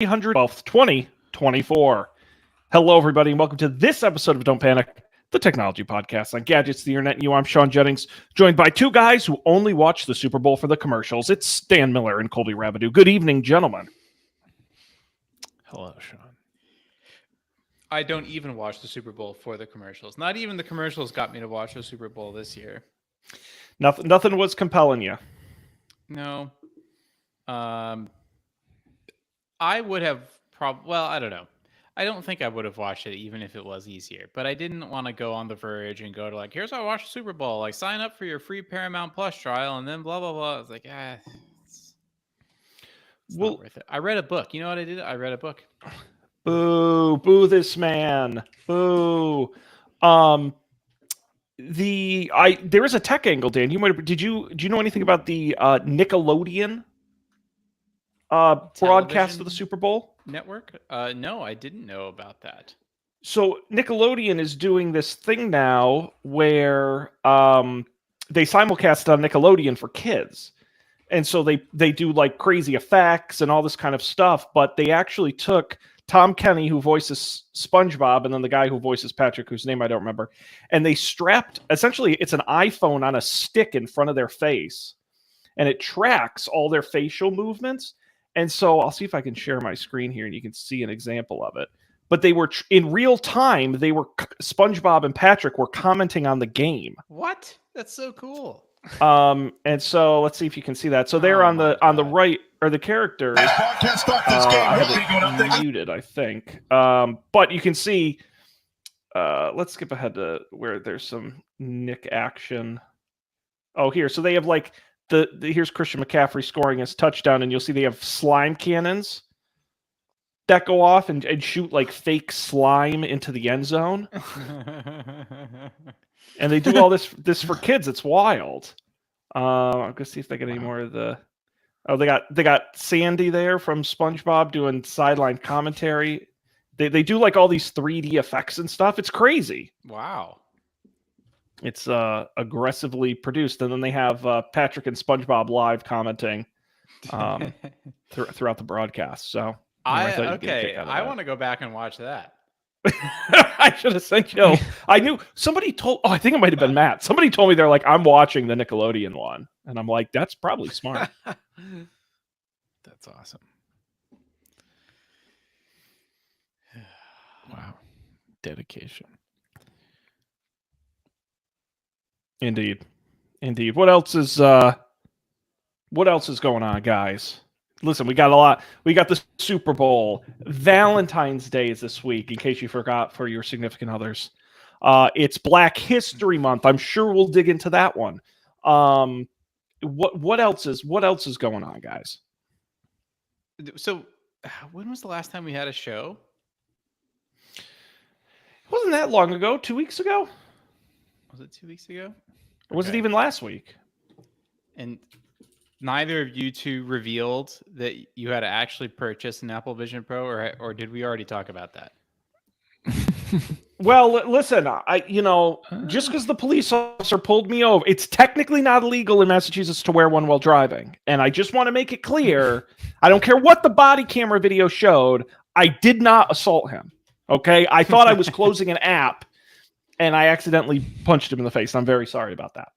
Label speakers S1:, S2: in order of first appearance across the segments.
S1: 312th, 2024. Hello, everybody, and welcome to this episode of Don't Panic, the technology podcast on gadgets, the internet, and you. I'm Sean Jennings, joined by two guys who only watch the Super Bowl for the commercials. It's Dan Miller and Colby Rabideau. Good evening, gentlemen.
S2: Hello, Sean.
S3: I don't even watch the Super Bowl for the commercials. Not even the commercials got me to watch the Super Bowl this year.
S1: Nothing was compelling you.
S3: No. I would have I don't know. I don't think I would have watched it even if it was easier. But I didn't want to go on The Verge and go to here's how I watch the Super Bowl. Sign up for your free Paramount Plus trial and then blah, blah, blah. I was like, it's not worth it. I read a book. You know what I did? I read a book.
S1: Boo this man. Boo. There is a tech angle, Dan. Do you know anything about the Nickelodeon broadcast of the Super Bowl
S3: network? No, I didn't know about that.
S1: So Nickelodeon is doing this thing now where they simulcast on Nickelodeon for kids. And so they do crazy effects and all this kind of stuff, but they actually took Tom Kenny, who voices SpongeBob, and then the guy who voices Patrick, whose name I don't remember, and they strapped, essentially it's an iPhone on a stick in front of their face, and it tracks all their facial movements. And so I'll see if I can share my screen here and you can see an example of it. But they were in real time, SpongeBob and Patrick were commenting on the game.
S3: What? That's so cool.
S1: And so let's see if you can see that. So they're on the right are the characters. I have it muted, I think. But you can see. Let's skip ahead to where there's some Nick action. Oh, here. So they have here's Christian McCaffrey scoring his touchdown, and you'll see they have slime cannons that go off and shoot fake slime into the end zone. And they do all this for kids. It's wild. I'm gonna see if they get any more of the. Oh, they got Sandy there from SpongeBob doing sideline commentary. They do all these 3D effects and stuff. It's crazy.
S3: Wow.
S1: It's aggressively produced, and then they have Patrick and SpongeBob live commenting throughout the broadcast. So
S3: I want to go back and watch that.
S1: I should have sent you. I knew somebody told. Oh, I think it might have been Matt. Somebody told me they're I'm watching the Nickelodeon one, and I'm like, that's probably smart.
S2: That's awesome. Wow, dedication.
S1: Indeed. What else is going on, guys? Listen, we got a lot. We got the Super Bowl. Valentine's Day is this week, in case you forgot, for your significant others. It's Black History Month. I'm sure we'll dig into that one. What else is going on, guys?
S3: So, when was the last time we had a show?
S1: It wasn't that long ago. 2 weeks ago?
S3: Was it 2 weeks ago?
S1: Or was it even last week?
S3: And neither of you two revealed that you had to actually purchase an Apple Vision Pro, or did we already talk about that?
S1: Well, listen, just because the police officer pulled me over, it's technically not illegal in Massachusetts to wear one while driving. And I just want to make it clear, I don't care what the body camera video showed, I did not assault him. Okay? I thought I was closing an app, and I accidentally punched him in the face. I'm very sorry about that.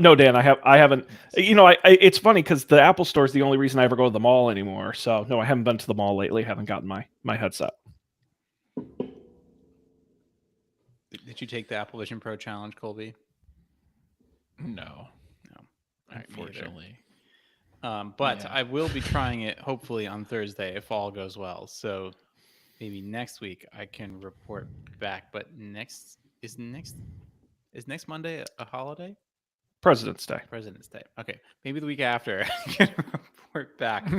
S1: No, Dan, I haven't. It's funny because the Apple Store is the only reason I ever go to the mall anymore. So no, I haven't been to the mall lately. Haven't gotten my headset.
S3: Did you take the Apple Vision Pro challenge, Colby?
S2: No, unfortunately.
S3: But yeah. I will be trying it hopefully on Thursday if all goes well. So maybe next week I can report back. But next Monday a holiday?
S1: President's Day.
S3: Okay. Maybe the week after I can report back.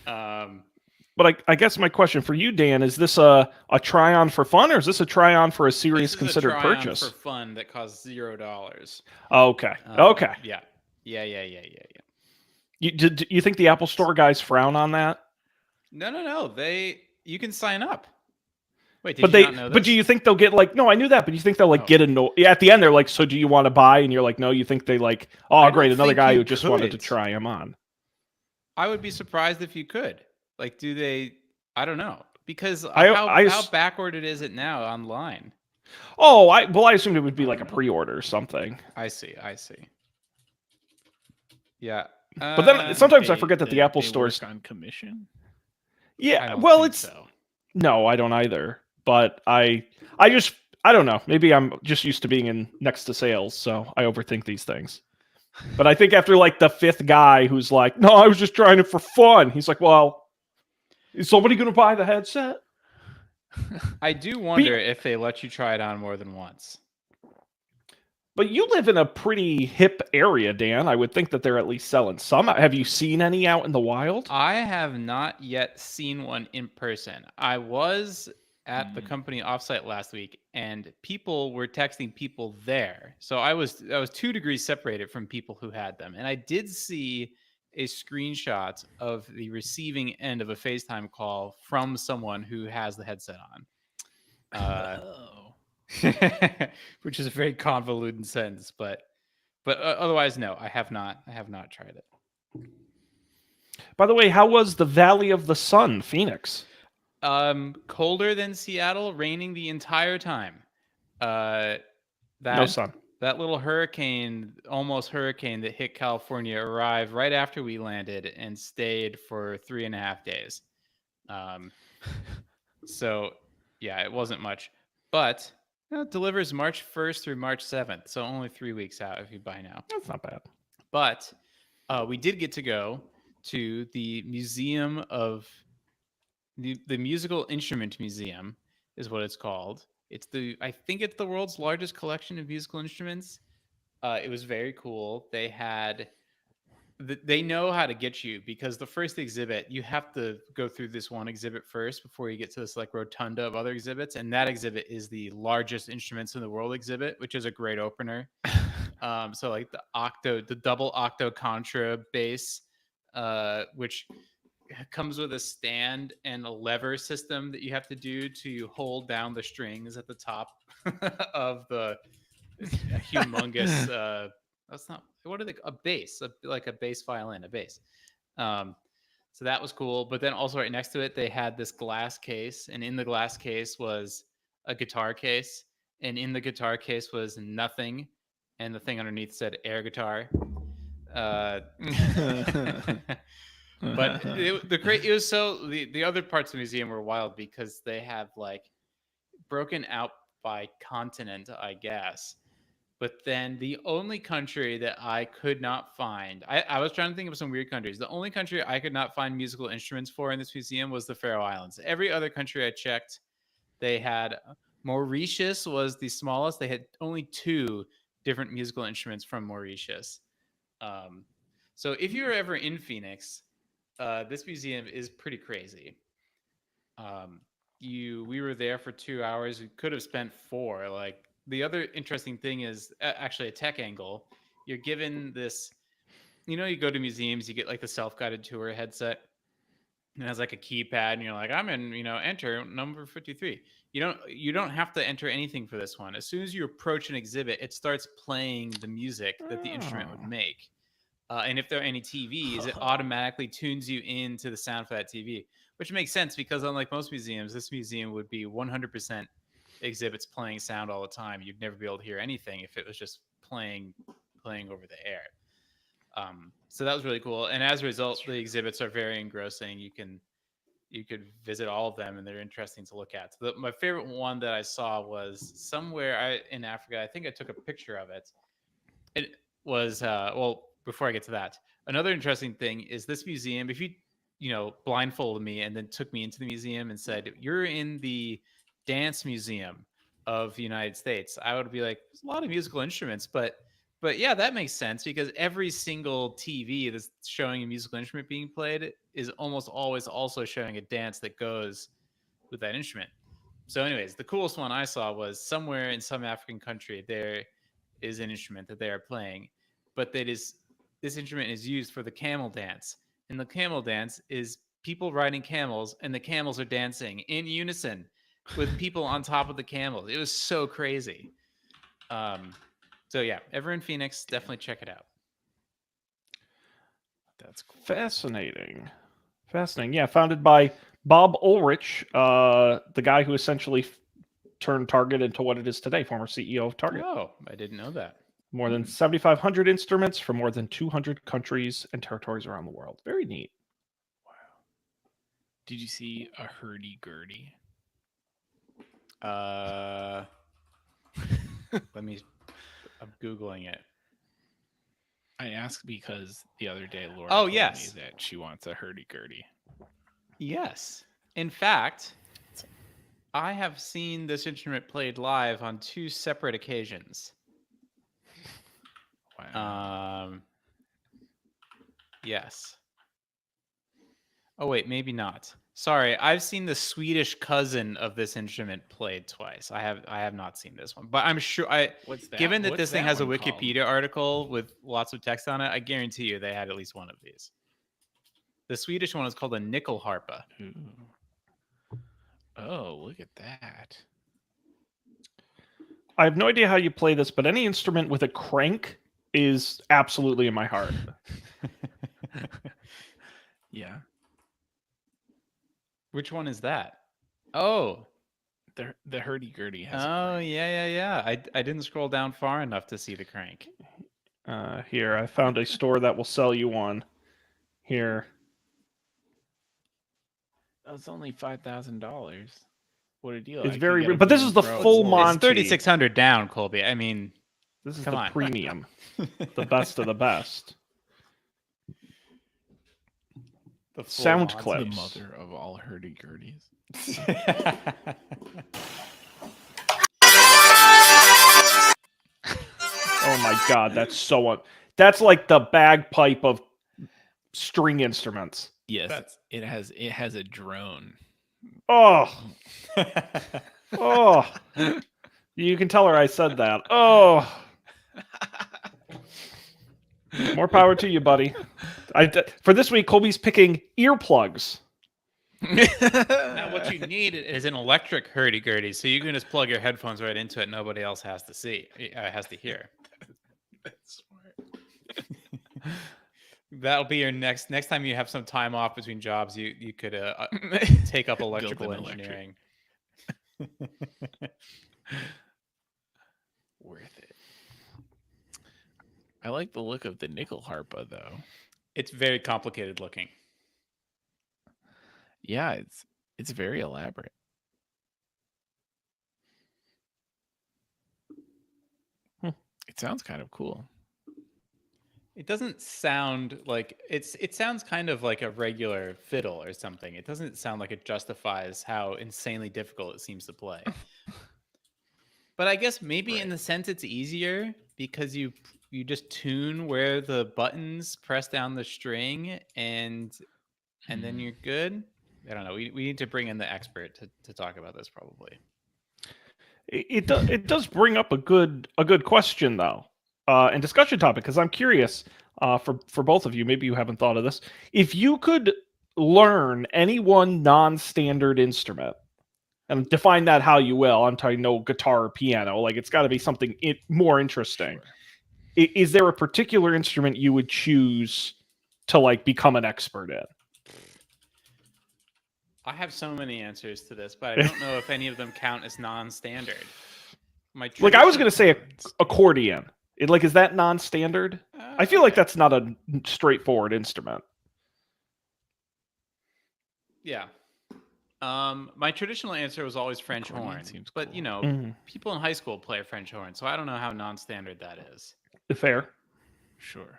S1: But I guess my question for you, Dan, is this a try-on for fun, or is this a try-on for a serious considered purchase?
S3: For fun that costs $0.
S1: Okay. Okay.
S3: Yeah.
S1: You think the Apple Store guys frown on that?
S3: No. You can sign up. Wait,
S1: but do you think they'll get no, I knew that, but you think they'll get annoyed at the end? They're like, so do you want to buy? And you're like, no. You think they oh, great, another guy who just wanted to try him on.
S3: I would be surprised if you could. Like, do they? I don't know, because how backward it is it now online.
S1: Oh, I assumed it would be like a pre-order or something.
S3: I see. Yeah.
S1: But then sometimes I forget that the Apple Store's
S2: on commission.
S1: Yeah, well, it's
S3: so.
S1: No, I don't either. But I don't know. Maybe I'm just used to being in next to sales, so I overthink these things. But I think after like the fifth guy who's like, "No, I was just trying it for fun," he's like, "Well, is somebody going to buy the headset?"
S3: I do wonder if they let you try it on more than once.
S1: But you live in a pretty hip area, Dan. I would think that they're at least selling some. Have you seen any out in the wild?
S3: I have not yet seen one in person. I was at the company offsite last week, and people were texting people there. So I was 2 degrees separated from people who had them, and I did see a screenshot of the receiving end of a FaceTime call from someone who has the headset on. Which is a very convoluted sentence, but otherwise, no, I have not tried it.
S1: By the way, how was the Valley of the Sun, Phoenix?
S3: Colder than Seattle, raining the entire time.
S1: No sun.
S3: That little almost hurricane that hit California arrived right after we landed and stayed for 3.5 days. So yeah, it wasn't much, but it delivers March 1st through March 7th, so only 3 weeks out if you buy now.
S1: That's not bad.
S3: But we did get to go to the Museum of the Musical Instrument Museum is what it's called. I think it's the world's largest collection of musical instruments. It was very cool. They know how to get you, because the first exhibit, you have to go through this one exhibit first before you get to this like rotunda of other exhibits. And that exhibit is the largest instruments in the world exhibit, which is a great opener. So like the double octo contra bass, which comes with a stand and a lever system that you have to do to hold down the strings at the top of the humongous that's not what are they a bass, like a bass violin, a bass. So that was cool, but then also right next to it they had this glass case, and in the glass case was a guitar case, and in the guitar case was nothing, and the thing underneath said air guitar. But the other parts of the museum were wild because they have like broken out by continent, I guess. But then the only country that I could not find, I was trying to think of some weird countries. The only country I could not find musical instruments for in this museum was the Faroe Islands. Every other country I checked, they had. Mauritius was the smallest. They had only 2 different musical instruments from Mauritius. So if you're ever in Phoenix, this museum is pretty crazy. We were there for 2 hours. We could have spent 4. Like, the other interesting thing is actually a tech angle. You're given this, you go to museums, you get like the self-guided tour headset. It has like a keypad, and you're like, I'm in, enter number 53. You don't have to enter anything for this one. As soon as you approach an exhibit, it starts playing the music that the instrument would make. And if there are any TVs, it automatically tunes you into the sound for that TV, which makes sense because unlike most museums, this museum would be 100% exhibits playing sound all the time. You'd never be able to hear anything if it was just playing over the air. So that was really cool. And as a result, the exhibits are very engrossing. You could visit all of them, and they're interesting to look at. My favorite one that I saw was somewhere in Africa. I think I took a picture of it. It was, before I get to that, another interesting thing is this museum, if you blindfolded me and then took me into the museum and said, you're in the Dance Museum of the United States, I would be like, there's a lot of musical instruments, but yeah, that makes sense because every single TV that's showing a musical instrument being played is almost always also showing a dance that goes with that instrument. So anyways, the coolest one I saw was somewhere in some African country, there is an instrument that they are playing, but this instrument is used for the camel dance. And the camel dance is people riding camels, and the camels are dancing in unison with people on top of the camels. It was so crazy. So yeah, ever in Phoenix, definitely check it out.
S2: That's cool.
S1: Fascinating. Yeah, founded by Bob Ulrich, the guy who essentially turned Target into what it is today, former CEO of Target.
S3: Oh, I didn't know that.
S1: More than 7,500 instruments from more than 200 countries and territories around the world. Very neat.
S2: Wow. Did you see a hurdy-gurdy?
S3: Let me. I'm googling it.
S2: I asked because the other day Laura
S3: Oh,
S2: told
S3: yes.
S2: me that she wants a hurdy-gurdy.
S3: Yes. In fact, I have seen this instrument played live on 2 separate occasions.
S2: Wow.
S3: Yes. Oh wait, maybe not. Sorry, I've seen the Swedish cousin of this instrument played twice. I have not seen this one, but I'm sure
S2: What's that?
S3: given that
S2: What's
S3: this thing has a
S2: one called?
S3: Wikipedia article with lots of text on it, I guarantee you they had at least one of these. The Swedish one is called a nyckelharpa.
S2: Ooh. Oh, look at that.
S1: I have no idea how you play this, but any instrument with a crank is absolutely in my heart.
S2: Yeah.
S3: Which one is that? Oh.
S2: The hurdy-gurdy has a
S3: Oh,
S2: crank.
S3: yeah. I didn't scroll down far enough to see the crank.
S1: Here, I found a store that will sell you one. Here.
S2: That's only $5,000. What a deal.
S1: It's
S2: I could
S1: very
S2: get
S1: re-
S2: a
S1: but this
S2: Boom
S1: is the
S2: Pro
S1: full
S2: for-
S1: Monty.
S3: It's 3,600 down, Colby. I mean,
S1: This is
S3: Come
S1: the
S3: on.
S1: premium. The best of the best.
S3: the full
S1: Sound
S3: Monty.
S1: clip.
S2: The mother of all hurdy-gurdies.
S1: Oh my god, that's like the bagpipe of string instruments.
S2: Yes,
S3: That's-
S2: it has a drone.
S1: Oh, oh. You can tell her I said that. Oh. More power to you, buddy. For this week, Colby's picking earplugs.
S3: Now, what you need is an electric hurdy-gurdy, so you can just plug your headphones right into it. Nobody else has to has to hear.
S2: That's smart.
S3: That'll be your next time you have some time off between jobs. You could take up electrical
S2: an electric.
S3: engineering.
S2: Worth it. I like the look of the nyckelharpa, though.
S3: It's very complicated looking.
S2: Yeah, it's very elaborate. It sounds kind of cool.
S3: It doesn't sound like it sounds kind of like a regular fiddle or something. It doesn't sound like it justifies how insanely difficult it seems to play. But I guess maybe in the sense it's easier because you just tune where the buttons press down the string and then you're good. I don't know. We need to bring in the expert to talk about this probably.
S1: It does bring up a good question though, and discussion topic, because I'm curious for both of you. Maybe you haven't thought of this. If you could learn any one non-standard instrument, and define that how you will. I'm talking no guitar or piano. Like it's got to be something more interesting. Sure. Is there a particular instrument you would choose to like become an expert in?
S3: I have so many answers to this, but I don't know if any of them count as non-standard.
S1: Like I was going to say accordion. Is that non-standard? I feel like that's not a straightforward instrument.
S3: Yeah. My traditional answer was always French horn, but
S2: cool.
S3: you know, people in high school play a French horn, so I don't know how non-standard that is.
S1: Fair.
S2: Sure.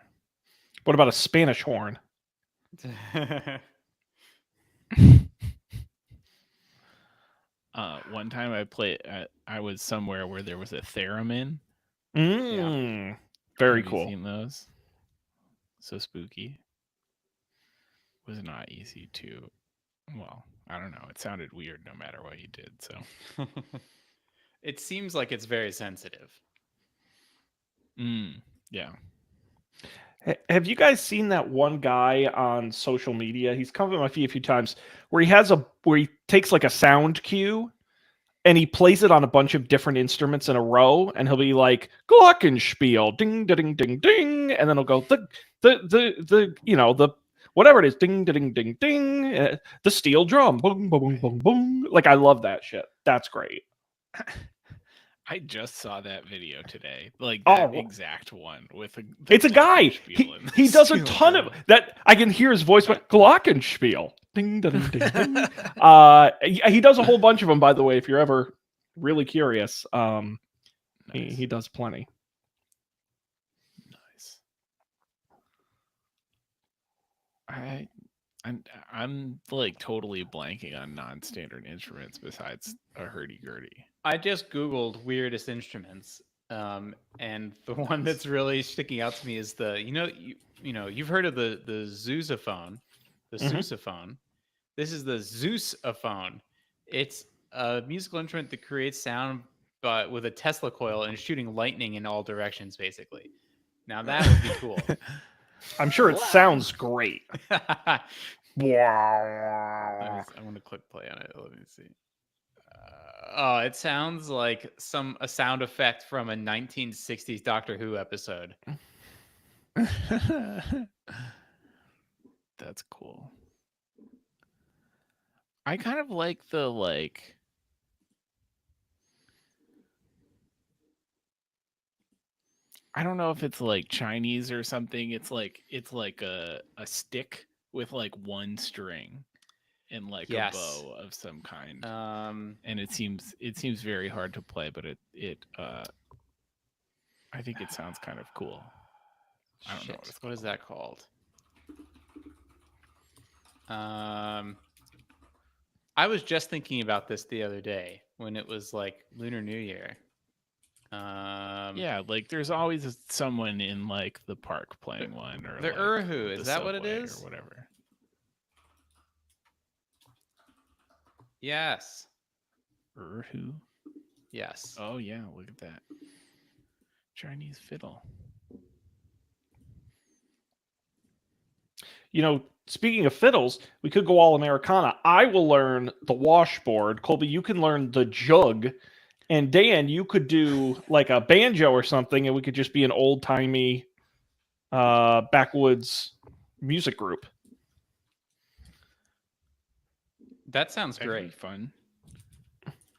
S1: What about a Spanish horn?
S2: One time I was somewhere where there was a theremin.
S1: Yeah. Very
S2: Have
S1: cool.
S2: You seen those? So spooky. Was not easy to. Well, I don't know. It sounded weird no matter what you did. So
S3: it seems like it's very sensitive.
S2: Yeah.
S1: Have you guys seen that one guy on social media? He's come to my feed a few times where he takes like a sound cue and he plays it on a bunch of different instruments in a row, and he'll be like glockenspiel, ding ding ding ding, and then he'll go the you know, the whatever it is, ding ding ding ding, the steel drum, boom boom boom boom boom. Like, I love that shit. That's great.
S2: I just saw that video today, like that
S1: Oh.
S2: exact one with
S1: It's a guy.
S2: glockenspiel and
S1: He does a
S2: steel
S1: ton of
S2: drum.
S1: that. I can hear his voice, but glockenspiel, ding ding ding ding. He does a whole bunch of them, by the way, if you're ever really curious.
S2: Nice.
S1: He does plenty.
S2: Nice. I'm like totally blanking on non-standard instruments besides a hurdy-gurdy.
S3: I just Googled weirdest instruments, and the one that's really sticking out to me is the you've heard of the sousaphone, the
S1: Mhm.
S3: sousaphone. This is the Zeusophone. It's a musical instrument that creates sound, but with a Tesla coil and shooting lightning in all directions, basically. Now that would be cool.
S1: I'm sure it sounds great.
S3: I'm
S1: Wow.
S3: gonna click play on it. Let me see. Oh, it sounds like a sound effect from a 1960s Doctor Who episode.
S2: That's cool. I kind of like the I don't know if it's like Chinese or something. It's like a stick with like one string and like
S3: Yes.
S2: a bow of some kind.
S3: And
S2: it seems very hard to play, but I think it sounds kind of cool. I don't know
S3: what is that called? I was just thinking about this the other day when it was like Lunar New Year.
S2: Yeah, like there's always someone in like the park playing one, or
S3: the
S2: like,
S3: Erhu, is
S2: the
S3: that what it
S2: subway
S3: is?
S2: or whatever.
S3: Yes.
S2: Erhu.
S3: Yes.
S2: Oh yeah, look at that Chinese fiddle.
S1: You know, speaking of fiddles, we could go all Americana. I will learn the washboard. Colby, you can learn the jug. And Dan, you could do like a banjo or something, and we could just be an old-timey backwoods music group.
S3: That sounds
S2: That'd be
S3: great.
S2: fun.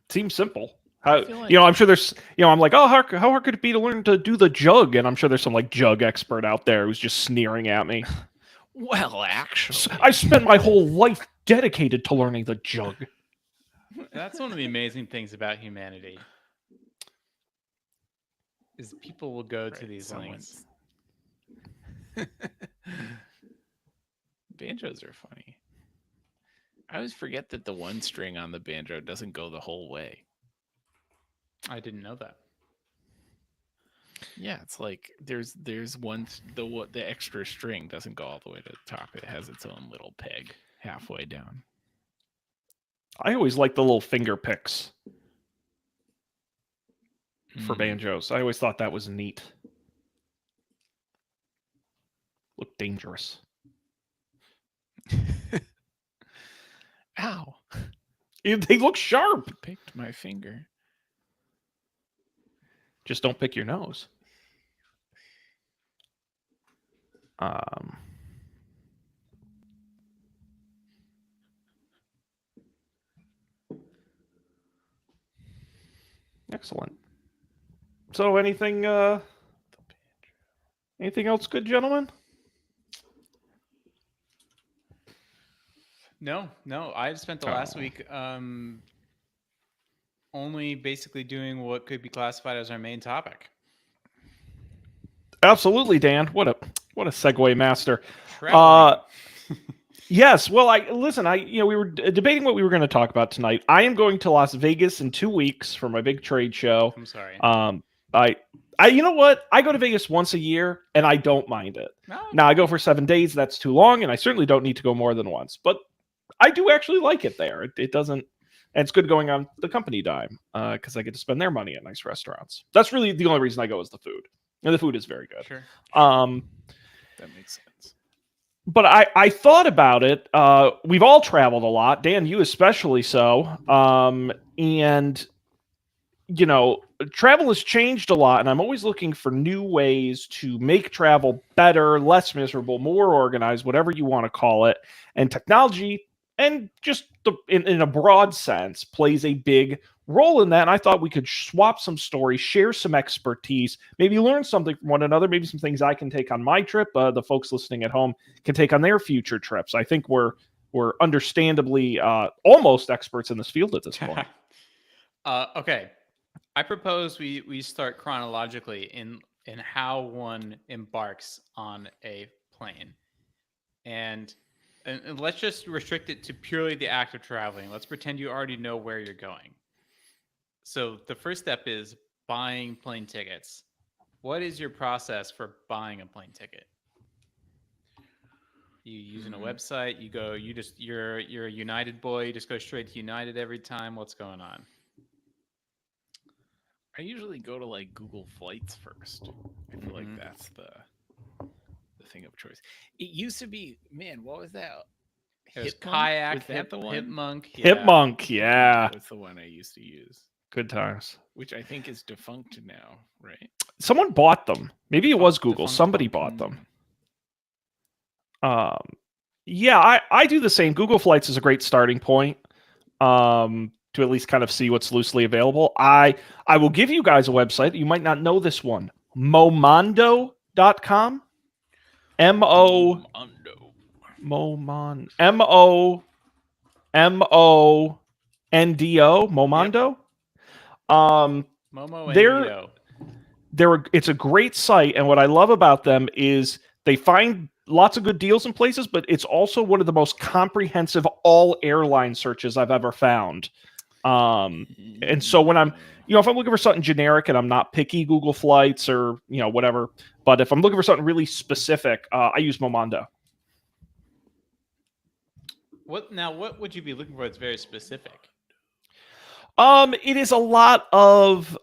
S1: Seems simple.
S2: I feel like-
S1: I'm sure there's, I'm like, oh, how hard could it be to learn to do the jug? And I'm sure there's some like jug expert out there who's just sneering at me.
S2: Well, actually,
S1: I spent my whole life dedicated to learning the jug.
S3: That's one of the amazing things about humanity. Is people will go to these lengths.
S2: Banjos are funny. I always forget that the one string on the banjo doesn't go the whole way.
S3: I didn't know that.
S2: Yeah, it's like there's one the extra string doesn't go all the way to the top. It has its own little peg halfway down.
S1: I always like the little finger picks for
S2: Mm.
S1: banjos. I always thought that was neat. Look dangerous.
S2: Ow!
S1: They look sharp.
S2: You picked my finger.
S1: Just don't pick your nose. Excellent. So anything else good, gentlemen?
S3: No. I spent the last
S1: Oh.
S3: week only basically doing what could be classified as our main topic.
S1: Absolutely, Dan. What a segue master.
S3: Traveling.
S1: Yes. Well, we were debating what we were going to talk about tonight. I am going to Las Vegas in 2 weeks for my big trade show.
S3: I'm sorry.
S1: You know what? I go to Vegas once a year, and I don't mind it.
S3: No.
S1: Now I go for 7 days. That's too long, and I certainly don't need to go more than once. But I do actually like it there. It doesn't, and it's good going on the company dime because I get to spend their money at nice restaurants. That's really the only reason I go is the food, and the food is very good.
S3: Sure.
S2: That makes sense.
S1: But I thought about it. We've all traveled a lot, Dan, you especially so. And travel has changed a lot, and I'm always looking for new ways to make travel better, less miserable, more organized, whatever you want to call it. And technology, and just in a broad sense, plays a big role in that. And I thought we could swap some stories, share some expertise, maybe learn something from one another, maybe some things I can take on my trip, the folks listening at home can take on their future trips. I think we're understandably almost experts in this field at this point.
S3: Okay. I propose we start chronologically in how one embarks on a plane, and let's just restrict it to purely the act of traveling. Let's pretend you already know where you're going. So the first step is buying plane tickets. What is your process for buying a plane ticket? You using a website? You're a United boy. You just go straight to United every time. What's going on?
S2: I usually go to like Google Flights first. I feel like that's the thing of choice. It used to be, man, what was that?
S3: It was
S2: Hipmunk?
S3: Kayak,
S2: Was that the one?
S3: Hipmunk.
S1: Hipmunk, yeah.
S2: That's the one I used to use,
S1: Good times.
S2: which I think is defunct now, right?
S1: Someone bought them. Maybe it was Google.
S3: Defunct
S1: Somebody
S3: company.
S1: bought them. Yeah, I do the same. Google Flights is a great starting point to at least kind of see what's loosely available. I will give you guys a website. You might not know this one. Momondo.com.
S2: Momondo.
S1: Momondo. Momondo.
S3: Momo and
S1: They're-
S3: Neo.
S1: It's a great site, and what I love about them is they find lots of good deals in places, but it's also one of the most comprehensive all airline searches I've ever found. And so when I'm, if I'm looking for something generic and I'm not picky, Google Flights or whatever, but if I'm looking for something really specific, I use Momondo.
S3: What would you be looking for that's very specific?
S1: It is a lot of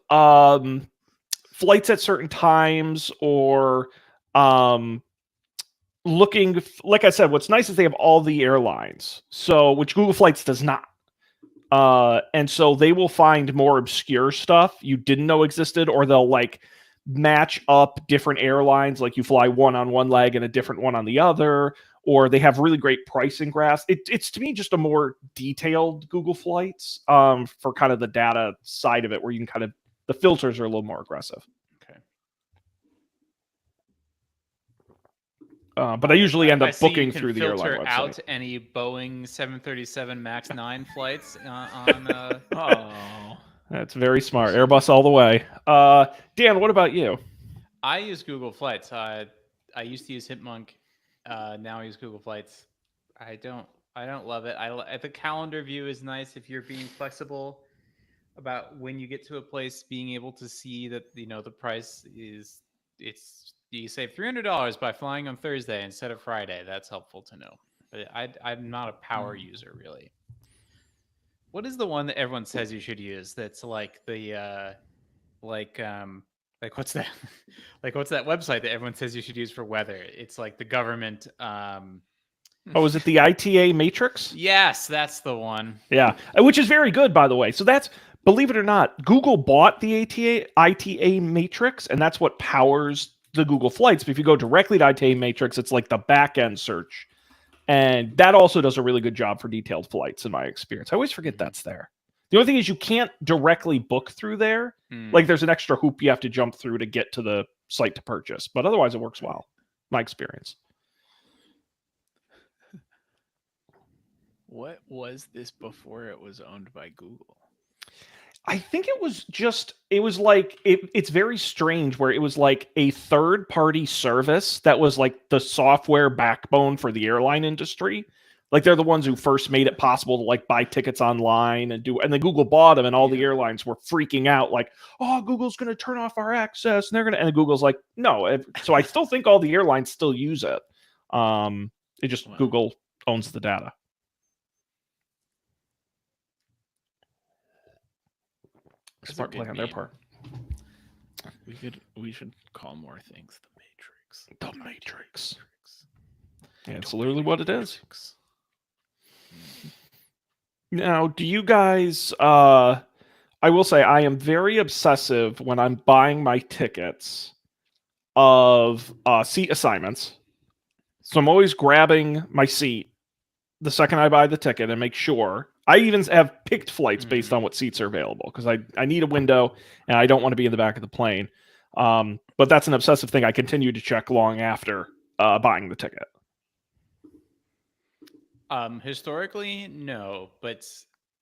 S1: flights at certain times, or looking, like I said, what's nice is they have all the airlines, so which Google Flights does not. And so they will find more obscure stuff you didn't know existed, or they'll like match up different airlines, like you fly one on one leg and a different one on the other, or they have really great pricing graphs. It's to me just a more detailed Google Flights for kind of the data side of it, where you can kind of, the filters are a little more aggressive.
S3: Okay.
S1: But I usually end
S3: I
S1: up
S3: see you
S1: booking
S3: can
S1: through the
S3: filter
S1: airline website.
S3: out any Boeing 737 MAX 9 flights on.
S2: Oh,
S1: That's very smart. Airbus all the way. Dan, what about you?
S3: I use Google Flights. I used to use Hipmunk. Now I use Google Flights. I don't love it. The calendar view is nice if you're being flexible about when you get to a place, being able to see that the price is you save $300 by flying on Thursday instead of Friday. That's helpful to know. But I'm not a power user really. What is the one that everyone says you should use? That's like the like what's that? Like what's that website that everyone says you should use for weather? It's like the government.
S1: Oh, is it the ITA Matrix?
S3: Yes, that's the one.
S1: Yeah, which is very good, by the way. So that's, believe it or not, Google bought the ITA Matrix, and that's what powers the Google Flights. But if you go directly to ITA Matrix, it's like the back end search, and that also does a really good job for detailed flights, in my experience. I always forget that's there. The only thing is you can't directly book through there. Like there's an extra hoop you have to jump through to get to the site to purchase, but otherwise it works well. My experience.
S2: what was this before it was owned by Google?
S1: I think it was like, it's very strange where it was like a third party service that was like the software backbone for the airline industry. Like they're the ones who first made it possible to like buy tickets online and then Google bought them, and all the airlines were freaking out like, oh, Google's going to turn off our access, and Google's like, no. So I still think all the airlines still use it. It just,
S2: Wow.
S1: Google owns the data.
S2: That's a
S1: Smart
S2: good
S1: play on their
S2: name.
S1: part.
S2: We should call more things the Matrix.
S1: The Matrix. Yeah, it's literally what it is. Now, do you guys are I will say I am very obsessive when I'm buying my tickets of seat assignments. So I'm always grabbing my seat the second I buy the ticket and make sure. I even have picked flights based on what seats are available because I need a window and I don't want to be in the back of the plane. But that's an obsessive thing I continue to check long after buying the ticket.
S3: Historically, no, but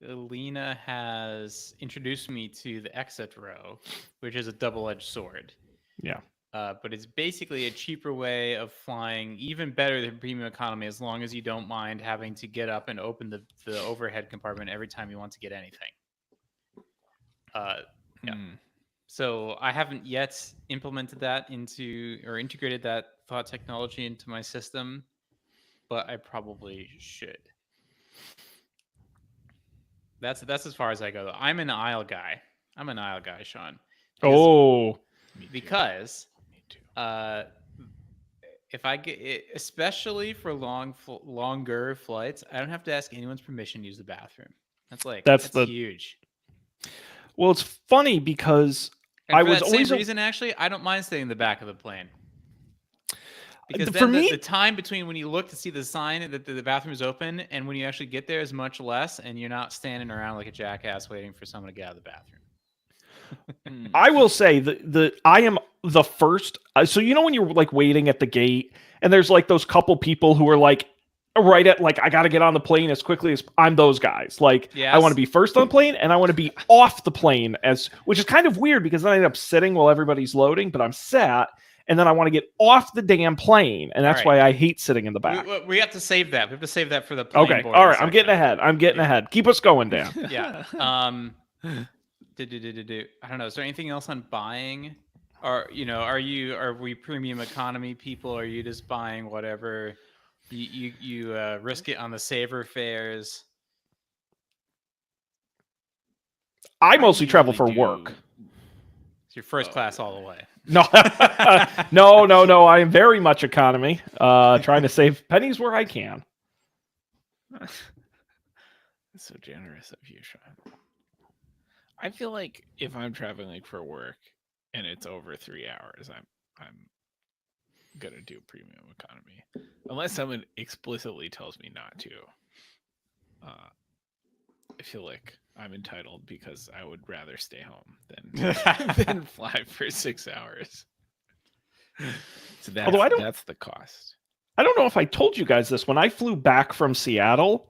S3: Lena has introduced me to the exit row, which is a double-edged sword.
S1: Yeah.
S3: But it's basically a cheaper way of flying, even better than premium economy, as long as you don't mind having to get up and open the overhead compartment every time you want to get anything. Yeah. So I haven't yet implemented that integrated that thought technology into my system, but I probably should. That's as far as I go, though. I'm an aisle guy, Sean. Because if I get it, especially for longer flights, I don't have to ask anyone's permission to use the bathroom. That's huge.
S1: Well, it's funny because
S3: and for that same reason, actually, I don't mind staying in the back of the plane. Because then the time between when you look to see the sign that the bathroom is open and when you actually get there is much less, and you're not standing around like a jackass waiting for someone to get out of the bathroom.
S1: I will say I am the first. So when you're like waiting at the gate and there's like those couple people who are like right at like I got to get on the plane as quickly as I'm those guys. Like I want to be first on the plane and I want to be off the plane which is kind of weird because then I end up sitting while everybody's loading, but I'm sat. And then I want to get off the damn plane, and that's why I hate sitting in the back.
S3: We have to save that. We have to save that for the plane.
S1: Okay, all right. I'm getting ahead. Keep us going, Dan.
S3: Yeah. I don't know. Is there anything else on buying? Or are we premium economy people? Or are you just buying whatever you risk it on the saver fares?
S1: I mostly travel for work.
S3: It's your first class all the way.
S1: No, no. I am very much economy. Trying to save pennies where I can.
S2: That's so generous of you, Sean. I feel like if I'm traveling for work and it's over 3 hours, I'm gonna do premium economy, unless someone explicitly tells me not to. I feel like I'm entitled because I would rather stay home than fly for 6 hours. So that's the cost.
S1: I don't know if I told you guys this. When I flew back from Seattle,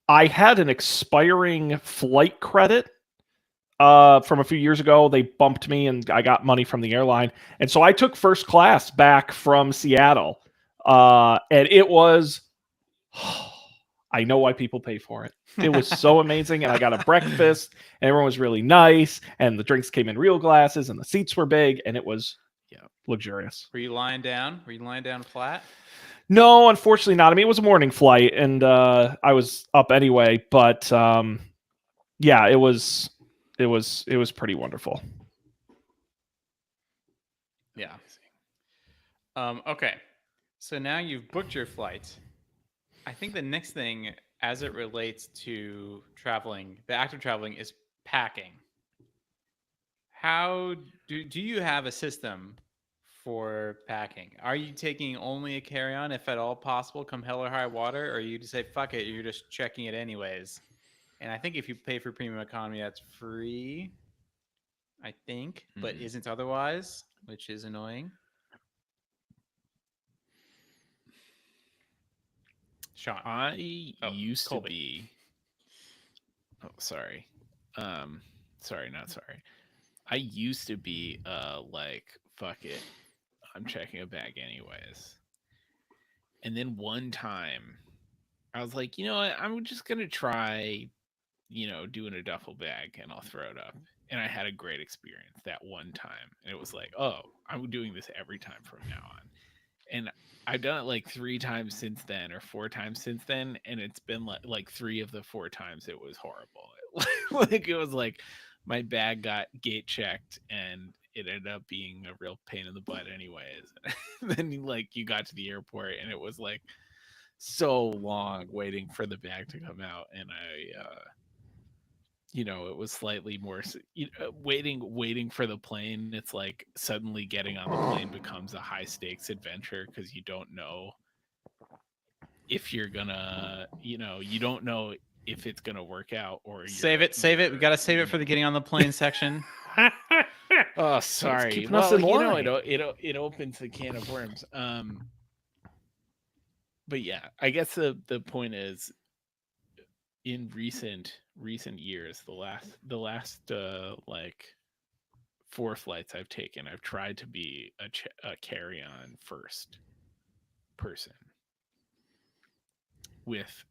S1: I had an expiring flight credit from a few years ago. They bumped me and I got money from the airline. And so I took first class back from Seattle. And it was... I know why people pay for it. It was so amazing. And I got a breakfast and everyone was really nice. And the drinks came in real glasses and the seats were big and it was luxurious.
S3: Were you lying down? Flat?
S1: No, unfortunately not. I mean, it was a morning flight and I was up anyway. But it was pretty wonderful.
S3: Yeah. Okay. So now you've booked your flight. I think the next thing, as it relates to traveling, the act of traveling, is packing. How do you have a system for packing? Are you taking only a carry-on, if at all possible, come hell or high water, or you just say, fuck it, you're just checking it anyways? And I think if you pay for premium economy, that's free, I think, but isn't otherwise, which is annoying. Sean.
S2: I used to be. Oh, sorry. Sorry, not sorry. I used to be like, fuck it, I'm checking a bag anyways. And then one time, I was like, you know what? I'm just gonna try, doing a duffel bag, and I'll throw it up. And I had a great experience that one time. And it was like, oh, I'm doing this every time from now on. And I've done it like 3 times since then, or 4 times since then, and it's been like 3 of the 4 times it was horrible. Like it was like my bag got gate checked, and it ended up being a real pain in the butt, anyways. Then you got to the airport, and it was like so long waiting for the bag to come out, and it was slightly more waiting for the plane. It's like suddenly getting on the plane becomes a high stakes adventure because you don't know if you're gonna, you don't know if it's gonna work out or
S3: Save it. We gotta save it for the getting on the plane section.
S2: Oh, sorry.
S1: keeping us in line.
S2: It opens the can of worms. But yeah, I guess the point is, in recent years, the last like 4 flights I've taken, I've tried to be a carry-on first person with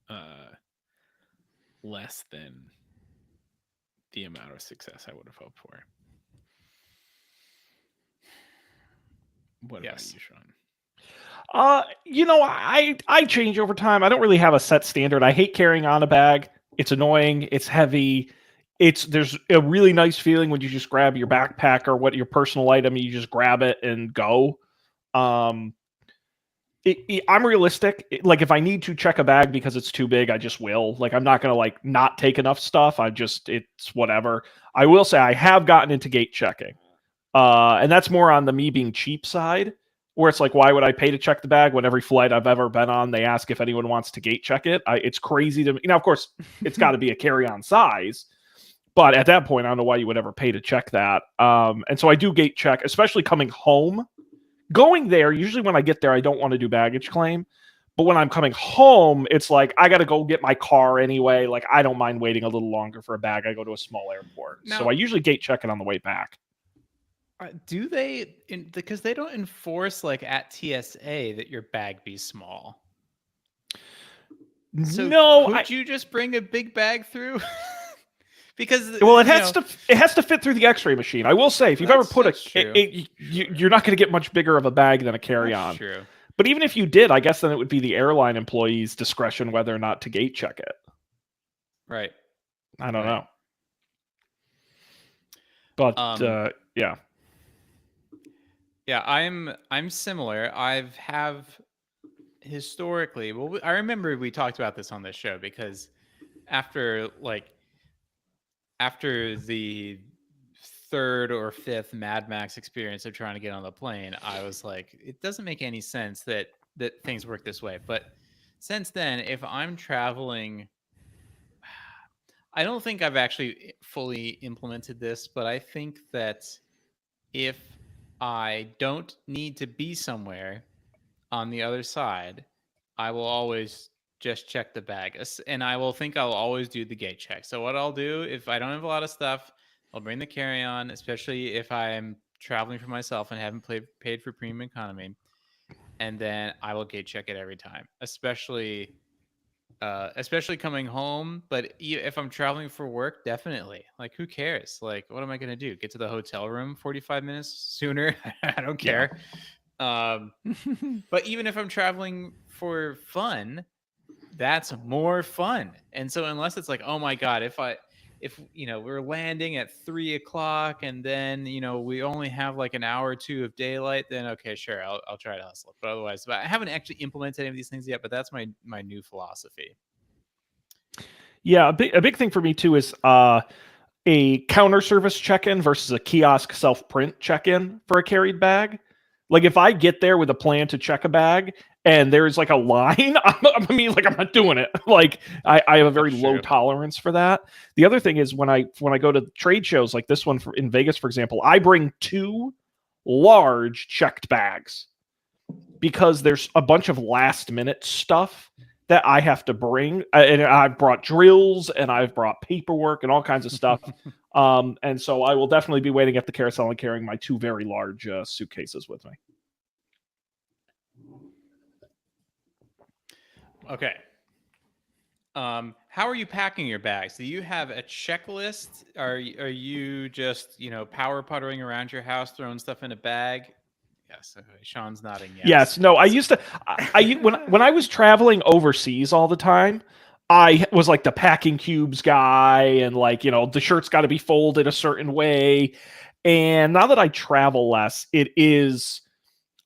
S2: less than the amount of success I would have hoped for. What about you, Sean?
S1: I change over time. I don't really have a set standard. I hate carrying on a bag. It's annoying. It's heavy. There's a really nice feeling when you just grab your backpack or your personal item, you just grab it and go. I'm realistic. Like if I need to check a bag because it's too big, I just will. Like I'm not gonna not take enough stuff. It's whatever. I will say I have gotten into gate checking, and that's more on the me being cheap side. Where it's like, why would I pay to check the bag when every flight I've ever been on, they ask if anyone wants to gate check it? It's crazy to me. Of course, it's got to be a carry-on size. But at that point, I don't know why you would ever pay to check that. And so I do gate check, especially coming home. Going there, usually when I get there, I don't want to do baggage claim. But when I'm coming home, it's like, I got to go get my car anyway. Like, I don't mind waiting a little longer for a bag. I go to a small airport.
S3: Now,
S1: so I usually gate check it on the way back.
S3: Do they, because they don't enforce like at TSA that your bag be small? So
S1: no,
S3: could you just bring a big bag through? Because
S1: it has to fit through the X-ray machine. I will say, if you've ever put you're not going to get much bigger of a bag than a carry-on.
S3: True.
S1: But even if you did, I guess then it would be the airline employee's discretion whether or not to gate check it.
S3: Right.
S1: I don't know. But yeah.
S3: Yeah, I'm similar. I've historically, I remember we talked about this on this show because after the 3rd or 5th Mad Max experience of trying to get on the plane, I was like, it doesn't make any sense that things work this way. But since then, if I'm traveling, I don't think I've actually fully implemented this, but I think that if I don't need to be somewhere on the other side, I will always just check the bag. And I'll always do the gate check. So what I'll do, if I don't have a lot of stuff, I'll bring the carry-on, especially if I'm traveling for myself and haven't paid for premium economy. And then I will gate check it every time, especially coming home. But if I'm traveling for work, definitely. Like, who cares? Like, what am I going to do? Get to the hotel room 45 minutes sooner? I don't care. Yeah. But even if I'm traveling for fun, that's more fun. And so unless it's like, oh my God, if we're landing at 3:00 and then, we only have like an hour or two of daylight, then okay, sure, I'll try to hustle it. But otherwise, I haven't actually implemented any of these things yet, but that's my new philosophy.
S1: Yeah, a big thing for me too is a counter service check-in versus a kiosk self-print check-in for a carried bag. Like if I get there with a plan to check a bag and there's like a line, I'm not doing it. Like I have a very low tolerance for that. The other thing is when I go to trade shows like this one in Vegas, for example, I bring 2 large checked bags because there's a bunch of last minute stuff that I have to bring. And I've brought drills and I've brought paperwork and all kinds of stuff. And so I will definitely be waiting at the carousel and carrying my 2 very large suitcases with me.
S3: Okay. How are you packing your bags? Do you have a checklist? Are you just, power puttering around your house, throwing stuff in a bag? Yes. Okay. Sean's nodding.
S1: Yes. No, I used to, when I was traveling overseas all the time, I was like the packing cubes guy and like, the shirt's got to be folded a certain way. And now that I travel less,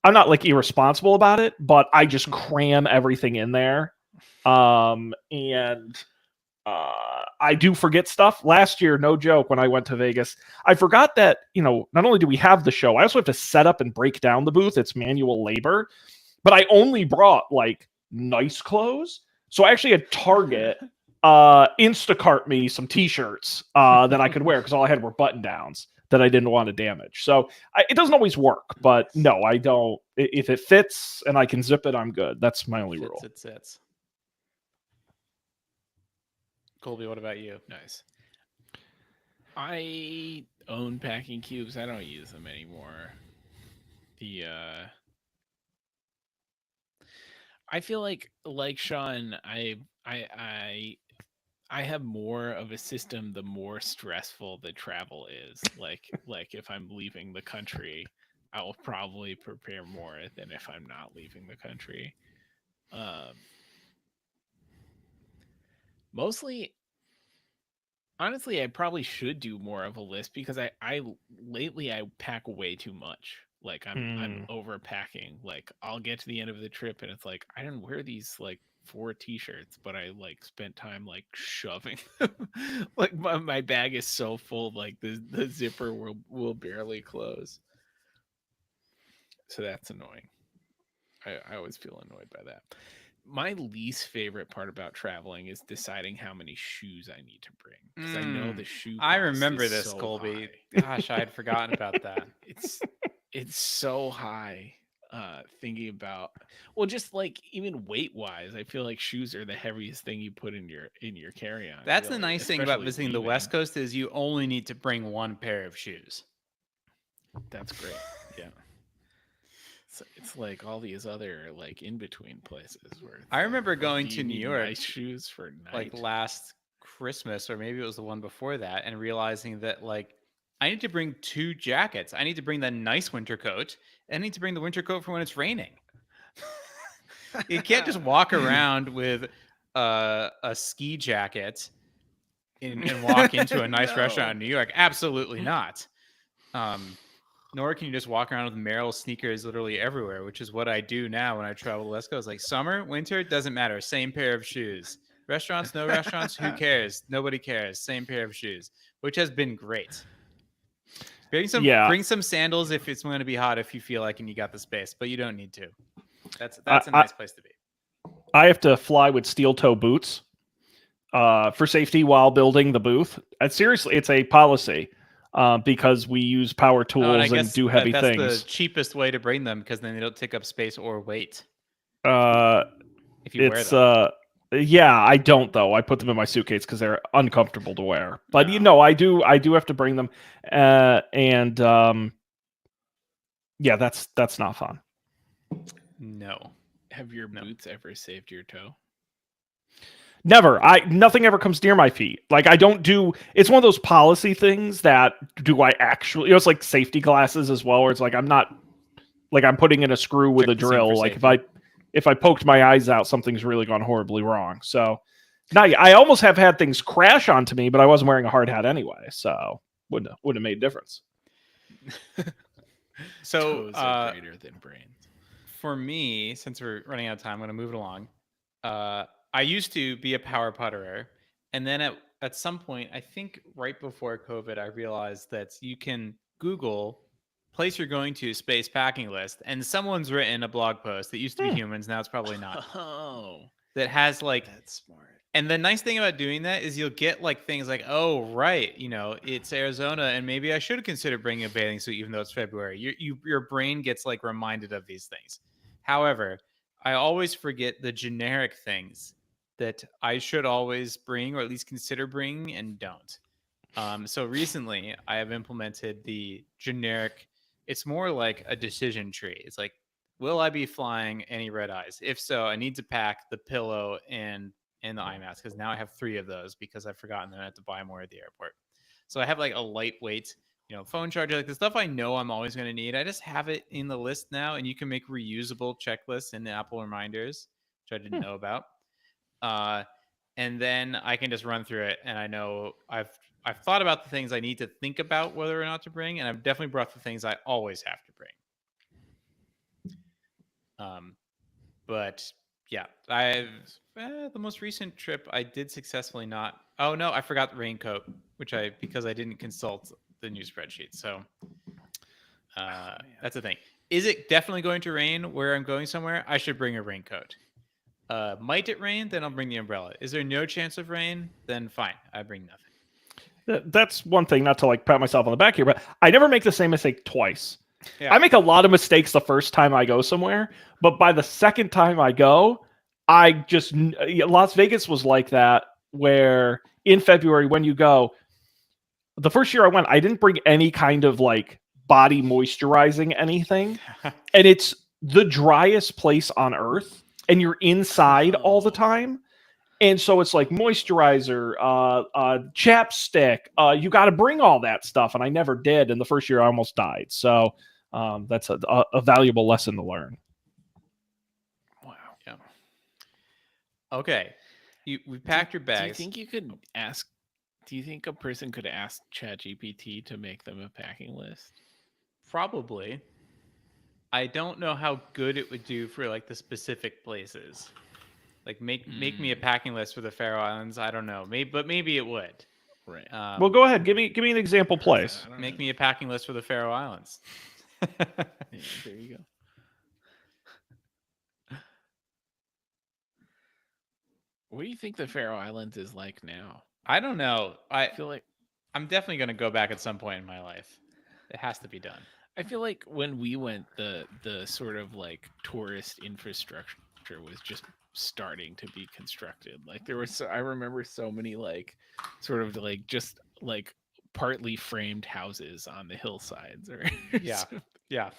S1: I'm not like irresponsible about it, but I just cram everything in there. And I do forget stuff. Last year, no joke, when I went to Vegas, I forgot that, not only do we have the show, I also have to set up and break down the booth. It's manual labor, but I only brought like nice clothes. So I actually had Target Instacart me some t-shirts that I could wear because all I had were button downs that I didn't want to damage. So it doesn't always work, but no, I don't. If it fits and I can zip it, I'm good. That's my only rule.
S3: It sits. Colby, what about you?
S2: Nice. I own packing cubes. I don't use them anymore. I feel like Sean, I have more of a system the more stressful the travel is. Like if I'm leaving the country, I will probably prepare more than if I'm not leaving the country. Mostly, honestly, I probably should do more of a list because I lately I pack way too much. Like I'm overpacking. Like I'll get to the end of the trip and it's like I didn't wear these like 4 t-shirts, but I like spent time like shoving them. Like my bag is so full, like the zipper will barely close. So that's annoying. I always feel annoyed by that. My least favorite part about traveling is deciding how many shoes I need to bring because I know the shoe.
S3: I
S2: cost
S3: remember
S2: is
S3: this,
S2: so
S3: Colby.
S2: high.
S3: Gosh, I had forgotten about that.
S2: It's so high. Thinking about just like even weight wise, I feel like shoes are the heaviest thing you put in your carry-on.
S3: That's
S2: really,
S3: the nice thing about
S2: especially
S3: visiting the
S2: leaving.
S3: West Coast is you only need to bring 1 pair of shoes.
S2: That's great. Yeah. It's like all these other like in between places where
S3: I remember going
S2: do
S3: to
S2: you
S3: New
S2: need
S3: York
S2: nice shoes for night.
S3: like last Christmas, or maybe it was the one before that, and realizing that like I need to bring 2 jackets. I need to bring the nice winter coat, and I need to bring the winter coat for when it's raining. You can't just walk around with a ski jacket and walk into a nice restaurant in New York. Absolutely not. Nor can you just walk around with Merrell sneakers literally everywhere, which is what I do now when I travel to West Coast. Like summer, winter, doesn't matter. Same pair of shoes. Restaurants, no restaurants, who cares? Nobody cares. Same pair of shoes, which has been great. Bring some sandals if it's going to be hot, if you feel like, and you got the space, but you don't need to. That's a nice place to be.
S1: I have to fly with steel toe boots for safety while building the booth. Seriously, it's a policy because we use power tools and do heavy things.
S3: That's the cheapest way to bring them because then they don't take up space or weight.
S1: If you wear them. Yeah, I don't though. I put them in my suitcase because they're uncomfortable to wear. But I do have to bring them, and yeah, that's not fun.
S3: No.
S2: Have your boots ever saved your toe?
S1: Never. Nothing ever comes near my feet. Like I don't do. It's one of those policy things that do I actually? It's like safety glasses as well, where it's like I'm not like I'm putting in a screw with a drill. Like if I poked my eyes out, something's really gone horribly wrong. So now I almost have had things crash onto me, but I wasn't wearing a hard hat anyway, so wouldn't have made a difference.
S3: So
S2: toes are greater than brains.
S3: For me, since we're running out of time, I'm going to move it along. I used to be a power putterer, and then at some point, I think right before COVID, I realized that you can Google place you're going to space packing list, and someone's written a blog post that used to be humans, now it's probably not. That has like
S2: that's smart.
S3: And the nice thing about doing that is you'll get like things like, oh right, it's Arizona, and maybe I should consider bringing a bathing suit even though it's February. Your brain gets like reminded of these things. However, I always forget the generic things that I should always bring or at least consider bringing and don't. So recently I have implemented the generic. It's more like a decision tree. It's like, will I be flying any red eyes? If so, I need to pack the pillow and the eye mask because now I have 3 of those because I've forgotten that I have to buy more at the airport. So I have like a lightweight, phone charger, like the stuff I know I'm always going to need. I just have it in the list now, and you can make reusable checklists in the Apple Reminders, which I didn't know about. And then I can just run through it, and I know I've thought about the things I need to think about whether or not to bring, and I've definitely brought the things I always have to bring. But Yeah, I've the most recent trip I did successfully not. Oh no, I forgot the raincoat, because I didn't consult the new spreadsheet. So that's the thing. Is it definitely going to rain where I'm going somewhere? I should bring a raincoat. Might it rain? Then I'll bring the umbrella. Is there no chance of rain? Then fine, I bring nothing.
S1: That's one thing, not to like pat myself on the back here, but I never make the same mistake twice.
S3: Yeah.
S1: I make a lot of mistakes the first time I go somewhere, but by the second time I go, Las Vegas was like that, where in February when you go, the first year I went, I didn't bring any kind of like body moisturizing anything. And it's the driest place on earth, and you're inside all the time. And so it's like moisturizer, chapstick. You got to bring all that stuff, and I never did. And the first year I almost died. So that's a valuable lesson to learn.
S2: Wow.
S3: Yeah. Okay, we packed your bags.
S2: Do you think you could ask? Do you think a person could ask ChatGPT to make them a packing list?
S3: Probably. I don't know how good it would do for like the specific places. Like make me a packing list for the Faroe Islands. I don't know. Maybe it would.
S2: Right.
S1: Well, go ahead. Give me an example place.
S3: Make me a packing list for the Faroe Islands.
S2: Yeah, there you go. What do you think the Faroe Islands is like now?
S3: I don't know. I
S2: feel like
S3: I'm definitely going to go back at some point in my life. It has to be done.
S2: I feel like when we went, the sort of like tourist infrastructure was just starting to be constructed. Like there was, I remember so many like sort of like just like partly framed houses on the hillsides. Or
S3: Yeah, yeah.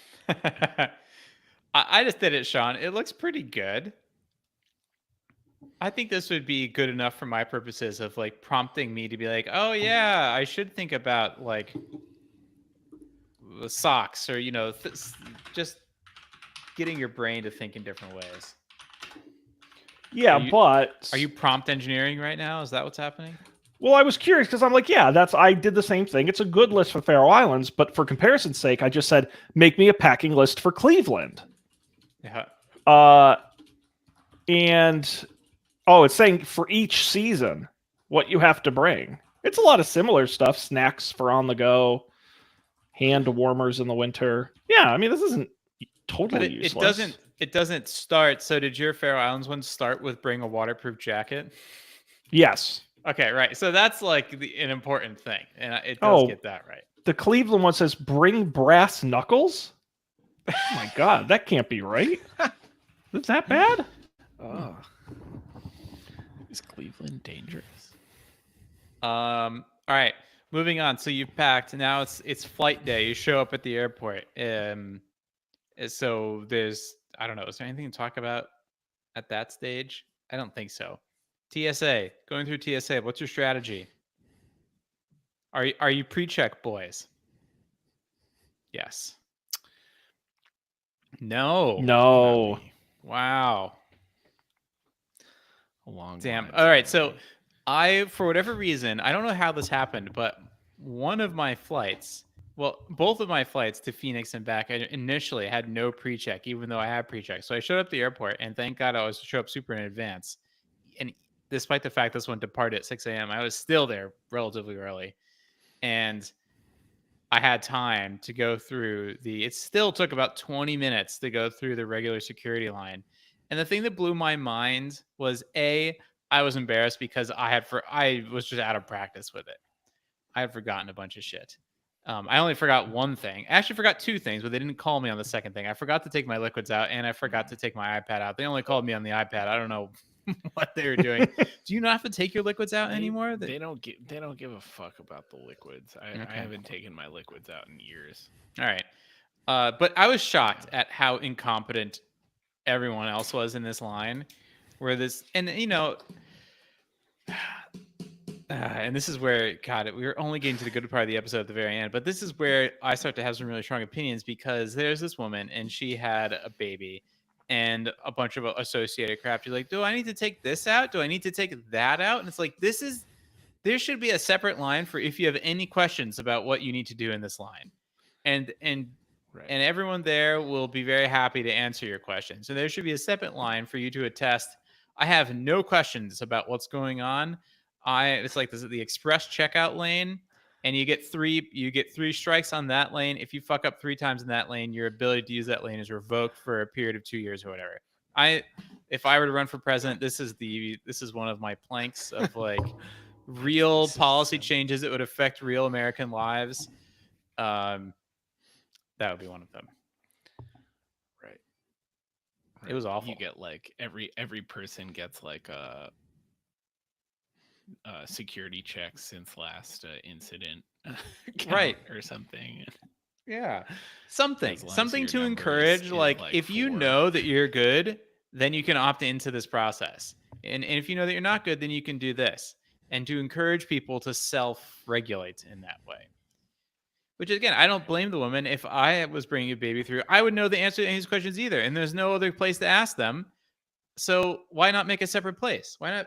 S3: I just did it, Sean. It looks pretty good. I think this would be good enough for my purposes of like prompting me to be like, oh yeah, I should think about like socks, or just getting your brain to think in different ways.
S1: Yeah, but
S3: are you prompt engineering right now? Is that what's happening?
S1: Well, I was curious because I'm like, yeah, I did the same thing. It's a good list for Faroe Islands, but for comparison's sake, I just said make me a packing list for Cleveland.
S3: Yeah.
S1: And it's saying for each season what you have to bring. It's a lot of similar stuff: snacks for on the go, hand warmers in the winter. Yeah, I mean this isn't totally useless.
S3: It doesn't start. So did your Faroe Islands one start with bring a waterproof jacket?
S1: Yes.
S3: Okay, right. So that's like an important thing, and it does get that right.
S1: The Cleveland one says bring brass knuckles. Oh my god, that can't be right. Is that bad?
S2: Oh. Is Cleveland dangerous?
S3: All right, moving on. So you've packed. Now it's flight day. You show up at the airport. So there's, I don't know, is there anything to talk about at that stage? I don't think so. TSA, going through TSA, what's your strategy? Are you pre-check boys? Yes. No. Wow.
S2: A long
S3: Damn.
S2: line.
S3: All right, so for whatever reason, I don't know how this happened, but one of my flights, both of my flights to Phoenix and back, I initially had no pre-check, even though I had pre-check. So I showed up at the airport, and thank God I was to show up super in advance. And despite the fact this one departed at 6 a.m., I was still there relatively early. And I had time to go through it still took about 20 minutes to go through the regular security line. And the thing that blew my mind was I was embarrassed because I was just out of practice with it. I had forgotten a bunch of shit. I only forgot one thing. I actually forgot two things, but they didn't call me on the second thing. I forgot to take my liquids out, and I forgot to take my iPad out. They only called me on the iPad. I don't know what they were doing. Do you not have to take your liquids out anymore?
S2: They don't give a fuck about the liquids. I haven't taken my liquids out in years.
S3: All right. But I was shocked at how incompetent everyone else was in this line. And this is where, God, we were only getting to the good part of the episode at the very end, but this is where I start to have some really strong opinions, because there's this woman and she had a baby and a bunch of associated crap. She's like, do I need to take this out? Do I need to take that out? And it's like, there should be a separate line for if you have any questions about what you need to do in this line. And
S2: Right.
S3: and everyone there will be very happy to answer your questions. So there should be a separate line for you to attest. I have no questions about what's going on. It's like this is the express checkout lane, and you get three strikes on that lane. If you fuck up 3 times in that lane, your ability to use that lane is revoked for a period of 2 years or whatever. If I were to run for president, this is one of my planks of like real policy changes that would affect real American lives. That would be one of them.
S2: Right.
S3: It was awful.
S2: You get like every person gets like a security check since last incident,
S3: Right,
S2: or something.
S3: Yeah,
S2: As long as
S3: something
S2: your
S3: to
S2: number
S3: encourage.
S2: is
S3: Like,
S2: like
S3: if you
S2: 4.
S3: know that you're good, then you can opt into this process. And if you know that you're not good, then you can do this. And to encourage people to self-regulate in that way. Which, again, I don't blame the woman. If I was bringing a baby through, I would know the answer to any of these questions either. And there's no other place to ask them. So why not make a separate place? Why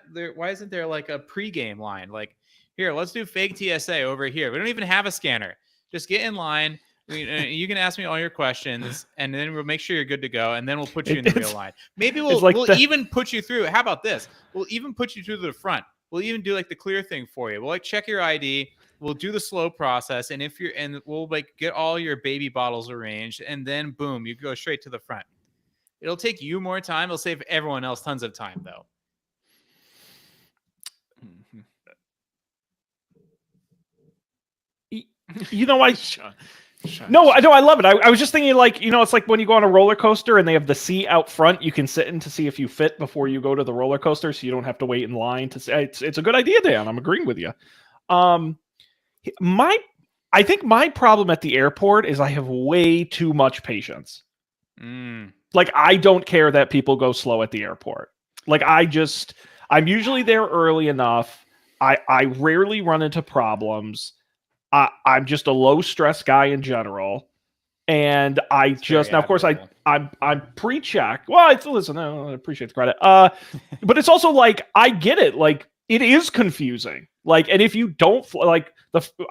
S3: isn't there like a pregame line? Like, here, let's do fake TSA over here. We don't even have a scanner. Just get in line. You can ask me all your questions, and then we'll make sure you're good to go, and then we'll put you in the real line. Maybe we'll even put you through. How about this? We'll even put you through to the front. We'll even do like the clear thing for you. We'll like check your ID. We'll do the slow process, and we'll like get all your baby bottles arranged, and then boom, you go straight to the front. It'll take you more time. It'll save everyone else tons of time, though.
S1: You know, I
S2: Sean,
S1: no, I love it. I was just thinking, like, you know, it's like when you go on a roller coaster and they have the seat out front you can sit in to see if you fit before you go to the roller coaster, so you don't have to wait in line to say. It's a good idea, Dan. I'm agreeing with you. I think my problem at the airport is I have way too much patience. Like, I don't care that people go slow at the airport. Like, I'm usually there early enough. I rarely run into problems. I'm just a low stress guy in general, and I just now, of course, I'm pre-check. Well, listen, I appreciate the credit. But it's also like I get it. Like, it is confusing. Like, and if you don't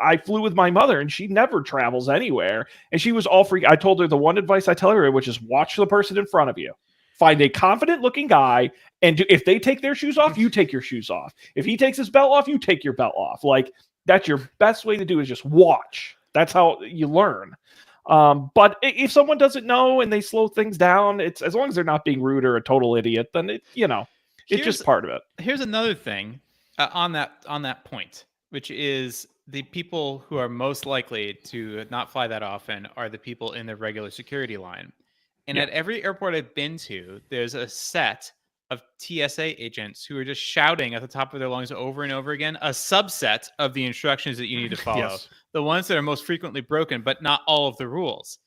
S1: I flew with my mother, and she never travels anywhere, and she was all freak. I told her the one advice I tell her, which is watch the person in front of you. Find a confident-looking guy, and if they take their shoes off, you take your shoes off. If he takes his belt off, you take your belt off. Like, that's your best way to do is just watch. That's how you learn. But if someone doesn't know and they slow things down, it's as long as they're not being rude or a total idiot, then it's just part of it.
S3: Here's another thing on that point, which is the people who are most likely to not fly that often are the people in the regular security line. And at every airport I've been to, there's a set of TSA agents who are just shouting at the top of their lungs over and over again, a subset of the instructions that you need to follow.
S1: Yes.
S3: The ones that are most frequently broken, but not all of the rules.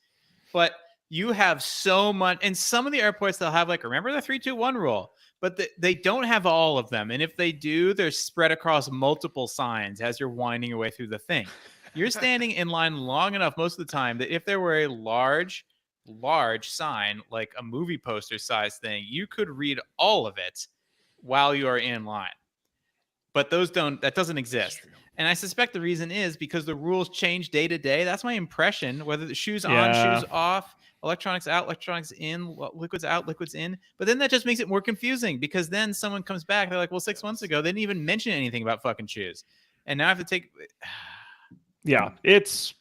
S3: But you have so much, and some of the airports, they'll have like, remember the 3-2-1 rule, but they don't have all of them. And if they do, they're spread across multiple signs as you're winding your way through the thing. You're standing in line long enough most of the time that if there were a large sign, like a movie poster size thing, you could read all of it while you are in line. But that doesn't exist. And I suspect the reason is because the rules change day to day. That's my impression, whether the shoes on, shoes off, electronics out, electronics in, liquids out, liquids in. But then that just makes it more confusing, because then someone comes back, they're like, well, 6 months ago, they didn't even mention anything about fucking shoes. And now I have to take...
S1: Yeah, it's...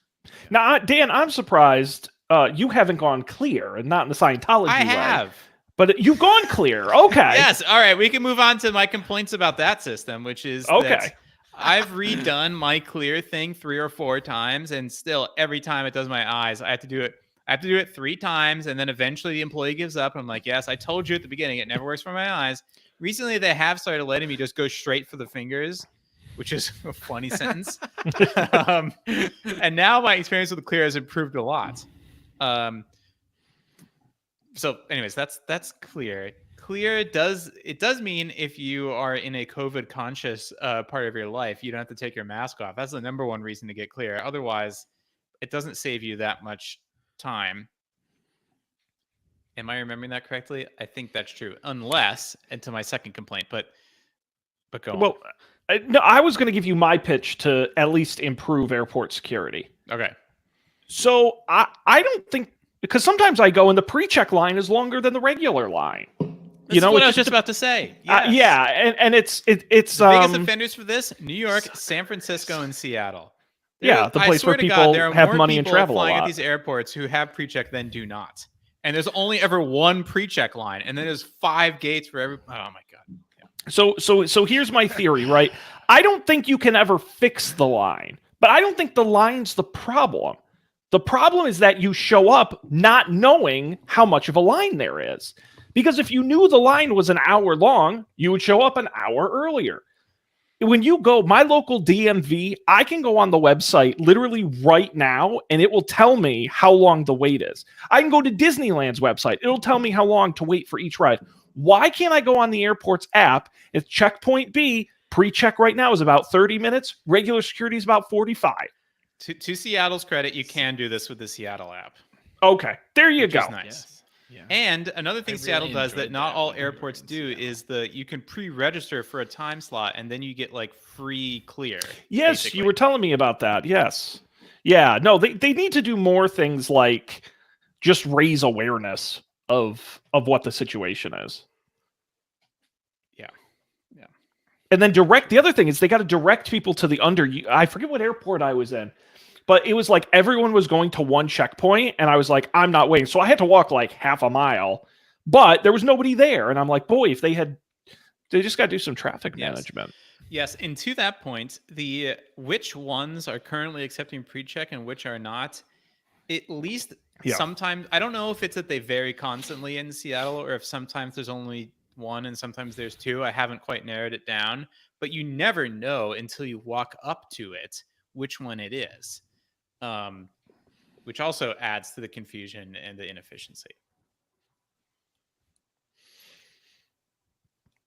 S1: Now, Dan, I'm surprised you haven't gone clear, and not in the Scientology way.
S3: I have.
S1: But you've gone clear. Okay.
S3: Yes. All right. We can move on to my complaints about that system, which is that I've redone my clear thing 3 or 4 times, and still every time it does my eyes, I have to do it 3 times, and then eventually the employee gives up. I'm like, yes, I told you at the beginning, it never works for my eyes. Recently, they have started letting me just go straight for the fingers, which is a funny sentence. And now my experience with the clear has improved a lot. So anyways, that's clear. Clear does mean if you are in a COVID conscious part of your life, you don't have to take your mask off. That's the number one reason to get clear. Otherwise, it doesn't save you that much time. Am I remembering that correctly? I think that's true. Unless, and to my second complaint, but go on.
S1: Well, no, I was going to give you my pitch to at least improve airport security.
S3: Okay.
S1: So I don't think Because sometimes I go and the pre-check line is longer than the regular line.
S3: That's what
S1: it
S3: I was just about to say.
S1: Yeah, and it's
S3: The biggest offenders for this: New York, San Francisco, and Seattle.
S1: The
S3: I
S1: place
S3: swear
S1: where
S3: to
S1: people
S3: God, there are
S1: have
S3: more
S1: money and
S3: people
S1: travel a
S3: flying at
S1: lot.
S3: these airports who have pre-check than do not. And there's only ever one pre-check line, and then there's 5 gates for every. Oh my God!
S1: So here's my theory, right? I don't think you can ever fix the line, but I don't think the line's the problem. The problem is that you show up not knowing how much of a line there is. Because if you knew the line was an hour long, you would show up an hour earlier. When you go, my local DMV, I can go on the website literally right now and it will tell me how long the wait is. I can go to Disneyland's website. It'll tell me how long to wait for each ride. Why can't I go on the airport's app? It's checkpoint B. Pre-check right now is about 30 minutes. Regular security is about 45.
S3: To Seattle's credit, you can do this with the Seattle app.
S1: Okay, there you
S3: which
S1: go.
S3: is nice.
S2: Yeah.
S3: And another thing
S2: I really
S3: Seattle does that
S2: enjoyed
S3: not
S2: that
S3: all
S2: when we were
S3: airports
S2: in
S3: do
S2: Seattle.
S3: is you can pre-register for a time slot and then you get like free clear.
S1: Yes,
S3: basically.
S1: you were telling me about that. Yes. Yeah, no, they need to do more things like just raise awareness of what the situation is.
S3: Yeah.
S1: And then the other thing is they got to direct people to the I forget what airport I was in, but it was like everyone was going to one checkpoint and I was like, I'm not waiting. So I had to walk like half a mile, but there was nobody there. And I'm like, boy, if they just got to do some traffic management.
S3: Yes, and to that point, which ones are currently accepting pre-check and which are not, at least sometimes, I don't know if it's that they vary constantly in Seattle or if sometimes there's only one and sometimes there's 2. I haven't quite narrowed it down, but you never know until you walk up to it which one it is, which also adds to the confusion and the inefficiency.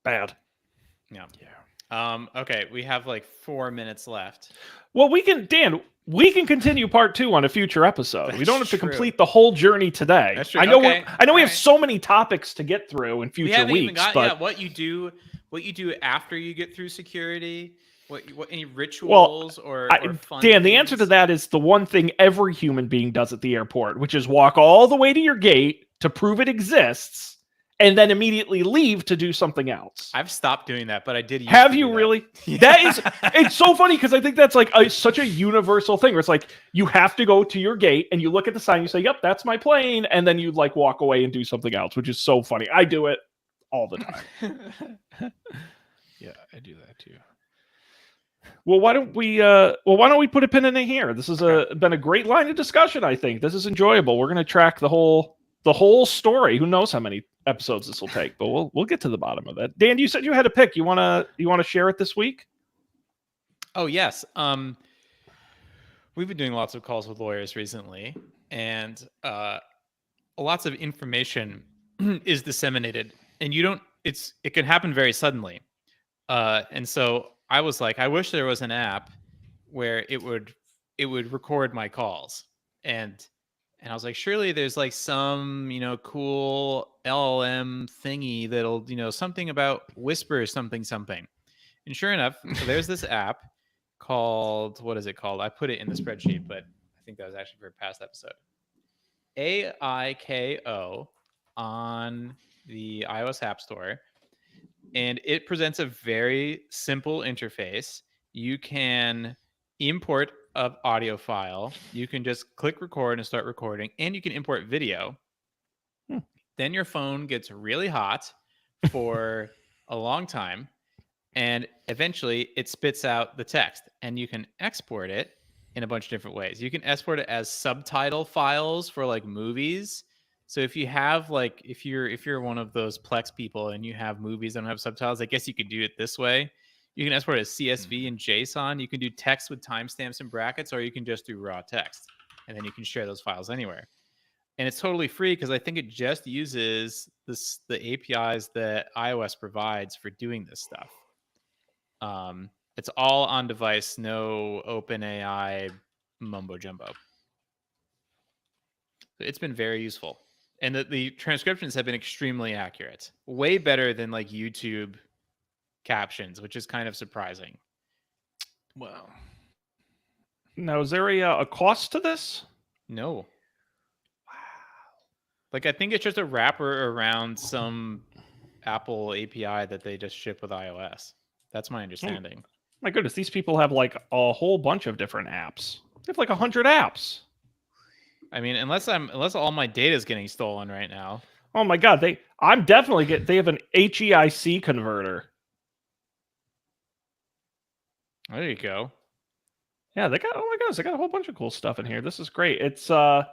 S1: Bad.
S3: Yeah. Okay, we have like 4 minutes left.
S1: Well, we can continue part 2 on a future episode. We don't have to
S3: true.
S1: complete the whole journey today.
S3: That's true.
S1: I know
S3: Okay.
S1: we have
S3: Alright.
S1: so many topics to get through in
S3: We
S1: future
S3: haven't
S1: weeks.
S3: even got
S1: but
S3: what you do after you get through security. What any rituals or fun
S1: Dan, the answer to
S3: things?
S1: that is the one thing every human being does at the airport, which is walk all the way to your gate to prove it exists, and then immediately leave to do something else.
S3: I've stopped doing that, but I did.
S1: Have you really? That is, it's so funny because I think that's like such a universal thing where it's like you have to go to your gate and you look at the sign, you say, "Yep, that's my plane," and then you like walk away and do something else, which is so funny. I do it all the time.
S2: Yeah, I do that too.
S1: Well, why don't we put a pin in it here? This has been a great line of discussion. I think this is enjoyable. We're going to track the whole story. Who knows how many episodes this will take, but we'll get to the bottom of it. Dan, you said you had a pick. You want to share it this week?
S3: Oh yes. We've been doing lots of calls with lawyers recently, and lots of information is disseminated, and it can happen very suddenly. And so I was like, I wish there was an app where it would record my calls, and I was like, surely there's like some cool LLM thingy that'll something about whisper something. And sure enough, so there's this app called, what is it called? I put it in the spreadsheet, but I think that was actually for a past episode. AIKO on the iOS App Store. And it presents a very simple interface. You can import an audio file. You can just click record and start recording, and you can import video. Then your phone gets really hot for a long time, and eventually it spits out the text, and you can export it in a bunch of different ways. You can export it as subtitle files for like movies. So if you have like, if you're one of those Plex people and you have movies that don't have subtitles, I guess you could do it this way. You can export it as CSV and JSON. You can do text with timestamps and brackets, or you can just do raw text, and then you can share those files anywhere. And it's totally free because I think it just uses the APIs that iOS provides for doing this stuff. It's all on device, no OpenAI mumbo jumbo. It's been very useful. And the transcriptions have been extremely accurate. Way better than like YouTube captions, which is kind of surprising.
S2: Well,
S1: Now, is there a cost to this?
S3: No. Like, I think it's just a wrapper around some Apple API that they just ship with iOS. That's my understanding.
S1: My goodness, these people have like a whole bunch of different apps. They have like 100 apps.
S3: I mean, unless all my data is getting stolen right now.
S1: Oh my god, they have an HEIC converter.
S3: There you go.
S1: Yeah, they got a whole bunch of cool stuff in here. This is great. It's I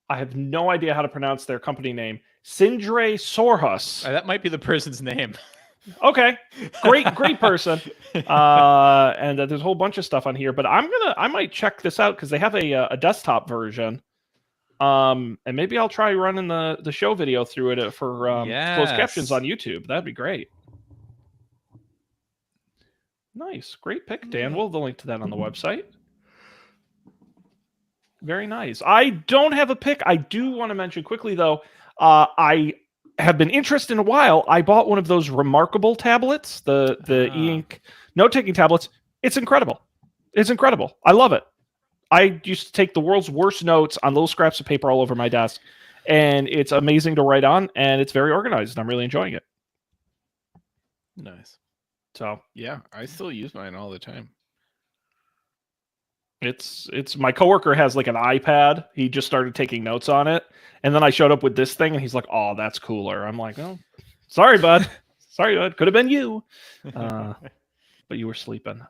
S1: have no idea how to pronounce their company name. Sindre Sorhus.
S3: That might be the person's name.
S1: Okay, great person. And there's a whole bunch of stuff on here, but I might check this out because they have a desktop version. And maybe I'll try running the show video through it for closed captions on YouTube. That'd be great. Nice, great pick, Dan. We'll have the link to that on the website. Very nice. I don't have a pick. I do want to mention quickly, though, I have been interested in a while. I bought one of those Remarkable tablets, the e-ink note-taking tablets. It's incredible. It's incredible. I love it. I used to take the world's worst notes on little scraps of paper all over my desk, and it's amazing to write on, and it's very organized, and I'm really enjoying it.
S2: Nice.
S1: So
S2: Yeah, I still use mine all the time.
S1: it's my coworker has like an iPad. He just started taking notes on it, and then I showed up with this thing, and he's like, "Oh, that's cooler." I'm like, "Oh, sorry, bud. Sorry, bud. Could have been you, but you were sleeping."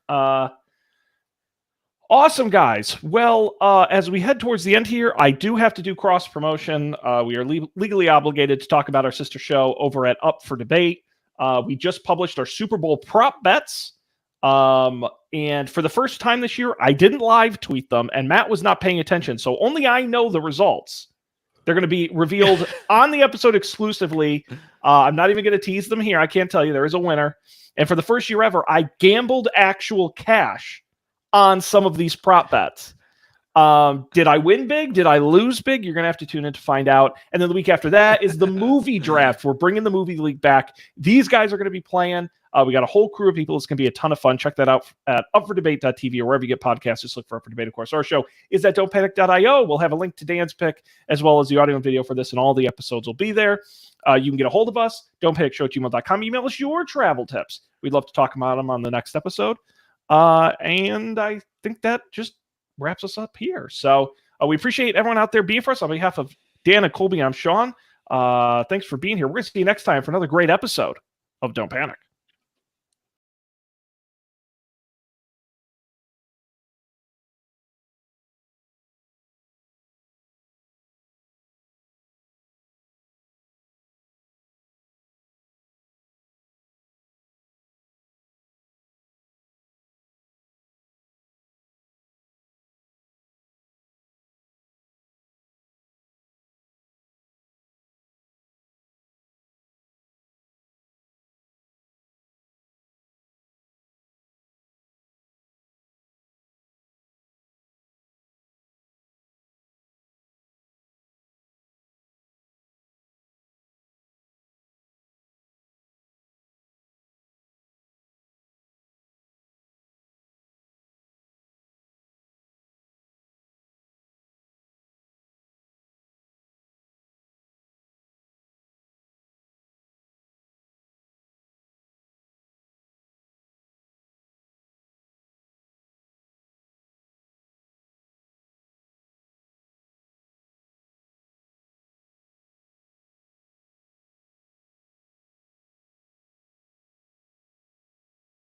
S1: Awesome, guys. Well, as we head towards the end here, I do have to do cross promotion. We are legally obligated to talk about our sister show over at Up for Debate. We just published our Super Bowl prop bets. And for the first time this year, I didn't live tweet them, and Matt was not paying attention. So only I know the results. They're going to be revealed on the episode exclusively. I'm not even going to tease them here. I can't tell you there is a winner. And for the first year ever, I gambled actual cash on some of these prop bets. Did I win big? Did I lose big? You're going to have to tune in to find out. And then the week after that is the movie draft. We're bringing the movie league back. These guys are going to be playing. We got a whole crew of people. It's going to be a ton of fun. Check that out at upfordebate.tv or wherever you get podcasts. Just look for Up for Debate. Of course, our show is at don'tpanic.io. We'll have a link to Dan's pick as well as the audio and video for this, and all the episodes will be there. You can get a hold of us, don'tpanicshow@gmail.com. Email us your travel tips. We'd love to talk about them on the next episode. And I think that just wraps us up here. So we appreciate everyone out there being for us. On behalf of Dan and Colby, I'm Sean. Thanks for being here. We're going to see you next time for another great episode of Don't Panic.